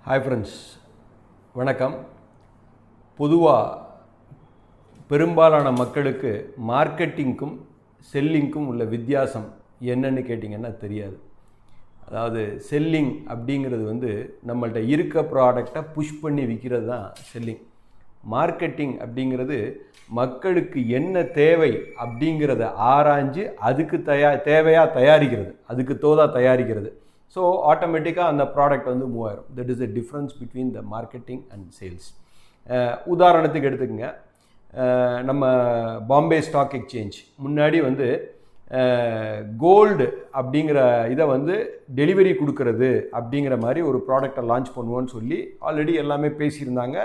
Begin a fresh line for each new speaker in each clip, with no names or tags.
Hi friends, வணக்கம். பொதுவாக பெரும்பாலான மக்களுக்கு மார்க்கெட்டிங்க்கும் செல்லிங்க்கும் உள்ள வித்தியாசம் என்னன்னு கேட்டிங்கன்னா தெரியாது. அதாவது செல்லிங் அப்படிங்கிறது நம்மள்ட்ட இருக்க ப்ராடக்டை புஷ் பண்ணி விற்கிறது தான் செல்லிங். மார்க்கெட்டிங் அப்படிங்கிறது மக்களுக்கு என்ன தேவை அப்படிங்கிறத ஆராய்ஞ்சு அதுக்கு தேவையாக தயாரிக்கிறது, அதுக்கு தோதாக தயாரிக்கிறது. ஸோ ஆட்டோமேட்டிக்காக அந்த ப்ராடக்ட் மூவ் ஆயிரும். That is the difference between the marketing and sales. உதாரணத்துக்கு எடுத்துக்கங்க, நம்ம பாம்பே ஸ்டாக் எக்ஸ்சேஞ்ச் முன்னாடி கோல்டு அப்படிங்கிற இதை டெலிவரி கொடுக்கறது அப்படிங்கிற மாதிரி ஒரு ப்ராடக்டை லான்ச் பண்ணுவோன்னு சொல்லி ஆல்ரெடி எல்லாமே பேசியிருந்தாங்க.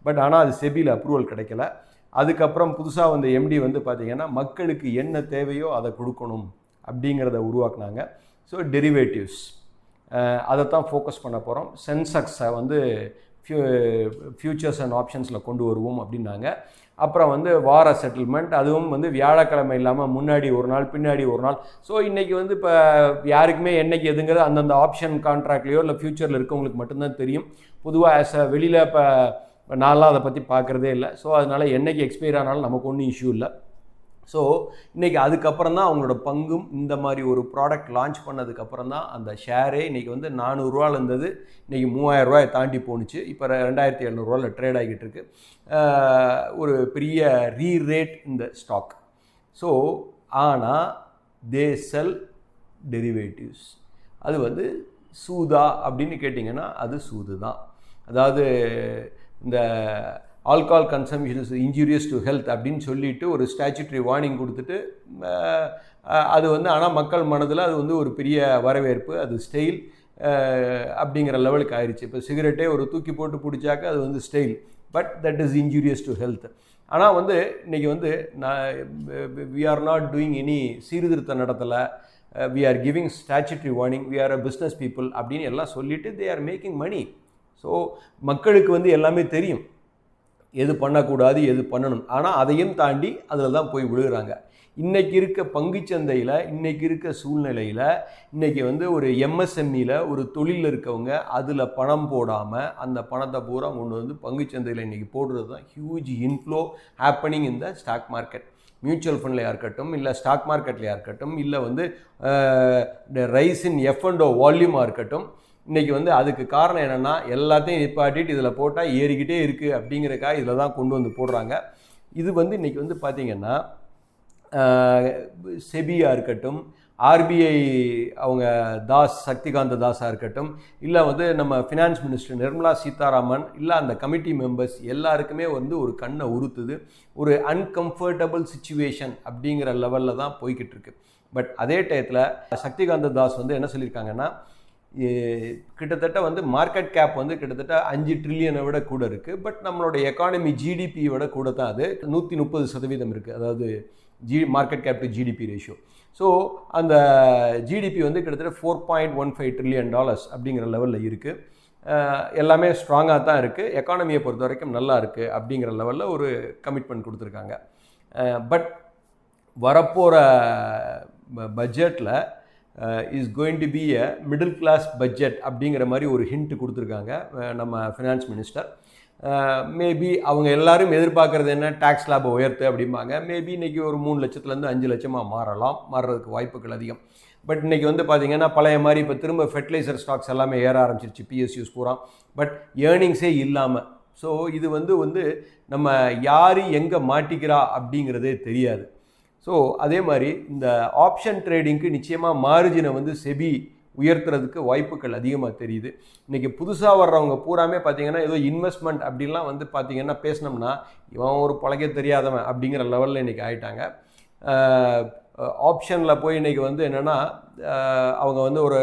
பட் ஆனால் அது செபியில் அப்ரூவல் கிடைக்கல. அதுக்கப்புறம் புதுசாக எம்டி பார்த்திங்கன்னா மக்களுக்கு என்ன தேவையோ அதை கொடுக்கணும் அப்படிங்கிறத உருவாக்குனாங்க. ஸோ டெரிவேட்டிவ்ஸ் அதைத்தான் ஃபோக்கஸ் பண்ண போகிறோம். சென்செக்ஸை ஃபியூச்சர்ஸ் அண்ட் ஆப்ஷன்ஸில் கொண்டு வருவோம் அப்படின்னாங்க. அப்புறம் வார செட்டில்மெண்ட், அதுவும் வியாழக்கிழமை இல்லாமல் முன்னாடி ஒரு நாள் பின்னாடி ஒரு நாள். ஸோ இன்றைக்கி இப்போ யாருக்குமே என்றைக்கு எதுங்கிறது அந்தந்த ஆப்ஷன் கான்ட்ராக்ட்லேயோ இல்லை ஃப்யூச்சரில் இருக்கவங்களுக்கு மட்டும்தான் தெரியும். பொதுவாக வெளியில் இப்போ நான்லாம் அதை பற்றி பார்க்குறதே இல்லை. ஸோ அதனால் என்றைக்கு எக்ஸ்பைர் ஆனாலும் நமக்கு ஒன்றும் இஷ்யூ இல்லை. ஸோ இன்றைக்கி அதுக்கப்புறம் தான் அவங்களோட பங்கும் இந்த மாதிரி ஒரு ப்ராடக்ட் லான்ச் பண்ணதுக்கப்புறம் தான் அந்த ஷேரே இன்றைக்கி 400 இருந்தது, இன்றைக்கி 3000 தாண்டி போணுச்சு. இப்போ 2700 ட்ரேட் ஆகிட்டு இருக்கு. ஒரு பெரிய ரேட் இந்த ஸ்டாக். ஸோ ஆனால் தே செல் டெரிவேட்டிவ்ஸ். அது சூதா அப்படின்னு கேட்டிங்கன்னா அது சூது தான். அதாவது இந்த alcohol consumption is injurious to health அப்படின்னு சொல்லிட்டு ஒரு ஸ்டாச்சுட்டரி வார்னிங் கொடுத்துட்டு அது ஆனால் மக்கள் மனதில் அது ஒரு பெரிய வரவேற்பு, அது ஸ்டைல் அப்படிங்கிற லெவலுக்கு ஆயிடுச்சு. இப்போ சிகரெட்டே ஒரு தூக்கி போட்டு பிடிச்சாக்க அது style, but that is injurious to health. ஆனால் இன்றைக்கி we are not doing any சீர்திருத்தம் நடத்தலை, we are giving statutory warning, we are a business people அப்படின்னு எல்லாம் சொல்லிவிட்டு they are making money. So மக்களுக்கு எல்லாமே தெரியும், எது பண்ணக்கூடாது எது பண்ணணும். ஆனால் அதையும் தாண்டி அதில் தான் போய் விழுகிறாங்க. இன்றைக்கி இருக்க பங்குச்சந்தையில், இன்றைக்கி இருக்க சூழ்நிலையில், இன்றைக்கி ஒரு எம்எஸ்எம்இயில் ஒரு தொழில் இருக்கவங்க அதில் பணம் போடாமல் அந்த பணத்தை பூரா கொண்டு பங்குச்சந்தையில் இன்றைக்கி போடுறது தான் ஹியூஜ் இன்ஃப்ளோ ஹேப்பனிங் இந்த ஸ்டாக் மார்க்கெட். மியூச்சுவல் ஃபண்ட்லையாக இருக்கட்டும், இல்லை ஸ்டாக் மார்க்கெட்லையாக இருக்கட்டும், இல்லை ரைஸ் இன் எஃப்&ஓ வால்யூமாக இருக்கட்டும். இன்றைக்கி அதுக்கு காரணம் என்னென்னா எல்லாத்தையும் நிப்பாட்டிட்டு இதில் போட்டால் ஏறிக்கிட்டே இருக்குது அப்படிங்கிறக்காக இதில் தான் கொண்டு போடுறாங்க. இது இன்றைக்கி பார்த்திங்கன்னா செபியாக இருக்கட்டும், ஆர்பிஐ அவங்க சக்திகாந்த தாஸாக இருக்கட்டும், இல்லை நம்ம ஃபினான்ஸ் மினிஸ்டர் நிர்மலா சீதாராமன், இல்லை அந்த கமிட்டி மெம்பர்ஸ் எல்லாருக்குமே ஒரு கண்ணை உறுத்துது. ஒரு அன்கம்ஃபர்டபுள் சிச்சுவேஷன் அப்படிங்கிற லெவலில் தான் போய்கிட்டு இருக்கு. பட் அதே டயத்தில் சக்திகாந்த தாஸ் என்ன சொல்லியிருக்காங்கன்னா, கிட்டத்தட்ட மார்க்கெட் கேப் கிட்டத்தட்ட 5 ட்ரில்லியனை விட கூட இருக்குது. பட் நம்மளோட எக்கானமி ஜிடிபியை விட கூட தான் அது 130% இருக்குது. அதாவது market cap to GDP ratio. So அந்த ஜிடிபி கிட்டத்தட்ட $4.15 ட்ரில்லியன் அப்படிங்கிற லெவலில் இருக்குது. எல்லாமே ஸ்ட்ராங்காக தான் இருக்குது. எக்கானமியை பொறுத்த வரைக்கும் நல்லா இருக்குது அப்படிங்கிற லெவலில் ஒரு கமிட்மெண்ட் கொடுத்துருக்காங்க. பட் வரப்போகிற பட்ஜெட்டில் is going to be a middle class budget அப்படிங்கிற மாதிரி ஒரு ஹிண்ட் கொடுத்துருக்காங்க நம்ம ஃபினான்ஸ் மினிஸ்டர். மேபி அவங்க எல்லாரும் எதிர்பார்க்குறது என்ன, டேக்ஸ் ஸ்லாபை உயர்த்து அப்படிம்பாங்க. மேபி இன்றைக்கி ஒரு 3 லட்சத்துலேருந்து 5 லட்சமாக மாறுறதுக்கு வாய்ப்புகள் அதிகம். பட் இன்றைக்கி பார்த்திங்கன்னா பழைய மாதிரி இப்போ திரும்ப ஃபெர்டிலைசர் ஸ்டாக்ஸ் எல்லாமே ஏற ஆரம்பிச்சிருச்சு, பிஎஸ்யூஸ் பூரா. பட் ஏர்னிங்ஸே இல்லாமல். ஸோ இது நம்ம யார் எங்கே மாட்டிக்கிறா அப்படிங்கிறதே தெரியாது. ஸோ அதே மாதிரி இந்த ஆப்ஷன் ட்ரேடிங்க்கு நிச்சயமாக மார்ஜினை செபி உயர்த்துறதுக்கு வாய்ப்புகள் அதிகமாக தெரியுது. இன்றைக்கி புதுசாக வர்றவங்க பூராமே பார்த்திங்கன்னா ஏதோ இன்வெஸ்ட்மெண்ட் அப்படின்லாம் பார்த்திங்கன்னா பேசினோம்னா இவன் ஒரு பழக தெரியாதவன் அப்படிங்கிற லெவலில் இன்றைக்கி ஆகிட்டாங்க. ஆப்ஷனில் போய் இன்றைக்கி என்னென்னா அவங்க ஒரு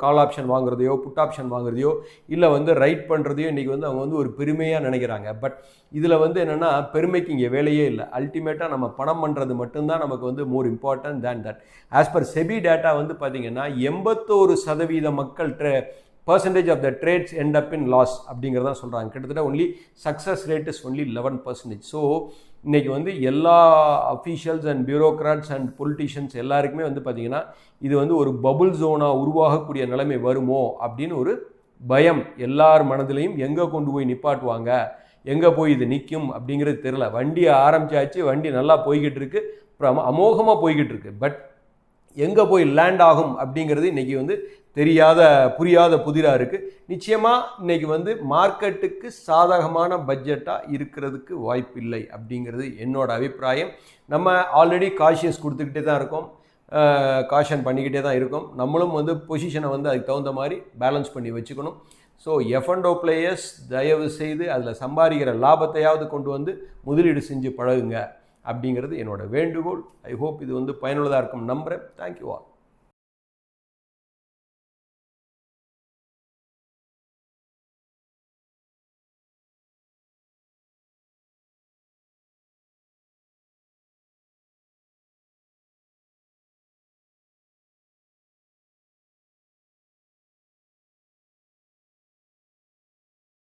கால் ஆப்ஷன் வாங்குறதையோ புட் ஆப்ஷன் வாங்குறதையோ இல்லை ரைட் பண்ணுறதையோ இன்றைக்கி அவங்க ஒரு பெருமையாக நினைக்கிறாங்க. பட் இதில் என்னென்னா பெருமைக்கு இங்கே வேலையே இல்லை. அல்டிமேட்டாக நம்ம பணம் பண்ணுறது மட்டும்தான் நமக்கு more important than that. As per SEBI data பார்த்திங்கன்னா 81% மக்கள் percentage of the trades end up in loss அப்படிங்கிறதா சொல்கிறாங்க. கிட்டத்தட்ட only success rate is only 11%. So இன்றைக்கி எல்லா officials and bureaucrats and politicians எல்லாருக்குமே பார்த்திங்கன்னா இது ஒரு பபுள் ஜோனாக உருவாகக்கூடிய நிலைமை வருமோ அப்படின்னு ஒரு பயம் எல்லார் மனதிலையும் எங்கே கொண்டு போய் நிப்பாட்டுவாங்க, எங்கே போய் இது நிற்கும் அப்படிங்கிறது தெரில. வண்டியை ஆரம்பிச்சாச்சு, வண்டி நல்லா போய்கிட்டு இருக்கு, அமோகமாக போய்கிட்டு இருக்கு. பட் எங்கே போய் லேண்ட் ஆகும் அப்படிங்கிறது இன்றைக்கி வந்து தெரியாத புரியாத புதிராக இருக்குது. நிச்சயமாக இன்றைக்கி வந்து மார்க்கெட்டுக்கு சாதகமான பட்ஜெட்டாக இருக்கிறதுக்கு வாய்ப்பில்லை அப்படிங்கிறது என்னோட அபிப்பிராயம். நம்ம ஆல்ரெடி காஷியஸ் கொடுத்துக்கிட்டே தான் இருக்கோம், காஷன் பண்ணிக்கிட்டே தான் இருக்கோம். நம்மளும் வந்து பொசிஷனை வந்து அதுக்கு தகுந்த மாதிரி பேலன்ஸ் பண்ணி வச்சுக்கணும். ஸோ F&O பிளேயர்ஸ் தயவு செய்து அதில் சம்பாதிக்கிற லாபத்தையாவது கொண்டு வந்து முதலீடு செஞ்சு பழகுங்க அப்படிங்கிறது என்னோட வேண்டுகோள். ஐ ஹோப் இது வந்து பயனுள்ளதாக இருக்கும் நம்புகிறேன். Thank you all.